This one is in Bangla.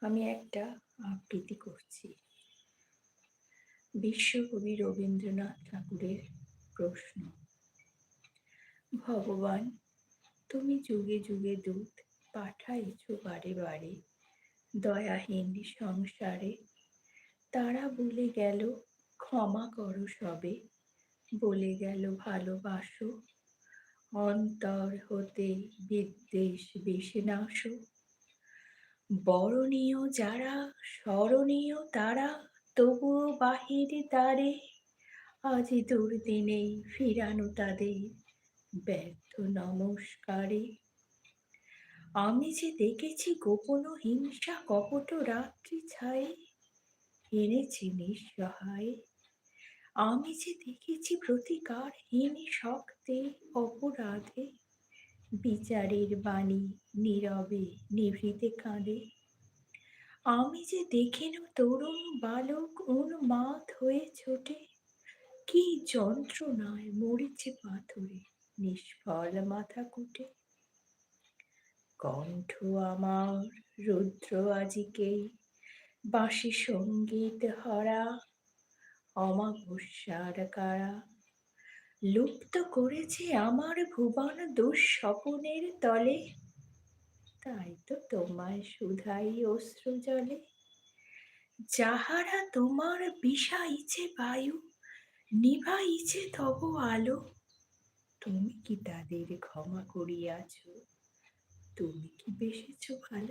আমি একটা আবৃত্তি করছি। বিশ্বকবি রবীন্দ্রনাথ ঠাকুরের প্রশ্ন। ভগবান, তুমি যুগে যুগে দূত পাঠাইছ বারে বারে দয়াহীন সংসারে। তারা বলে গেল ক্ষমা করো সবে, বলে গেল ভালোবাসো, অন্তর হতে বিদ্বেষ বেশে নাশো। বরণীয় যারা, স্মরণীয় তারা, তবুও বাহিরে দ্বারে আজি দুর্দিনেই ফিরানো তাদের ব্যর্থ নমস্কারে। আমি যে দেখেছি গোপন হিংসা কপট রাত্রি ছায়ে এনেছি নিঃসহায়। আমি যে দেখেছি প্রতিকারহীন শক্তে অপরাধে বিচারের বাণী নীরবে নিভৃতে কাঁদে। আমি যে দেখেন তরুণ বালক উন্মাদ হয়ে ছোটে, কি যন্ত্রণায় মরিচে পাথরে নিষ্ফল মাথা কুটে। কণ্ঠ আমার রুদ্র আজিকে বাঁশি সঙ্গীত হরা, অমাবস্যার কারা লুপ্ত করেছে আমার ভুবন দুঃস্বপনের তলে। তাই তো তোমায় শুধাই অশ্রু জলে, যাহারা তোমার বিষাইছে বায়ু, নিভাইছে তব আলো, তুমি কি তাদের ক্ষমা করিয়াছ? তুমি কি বেসেছ ভালো?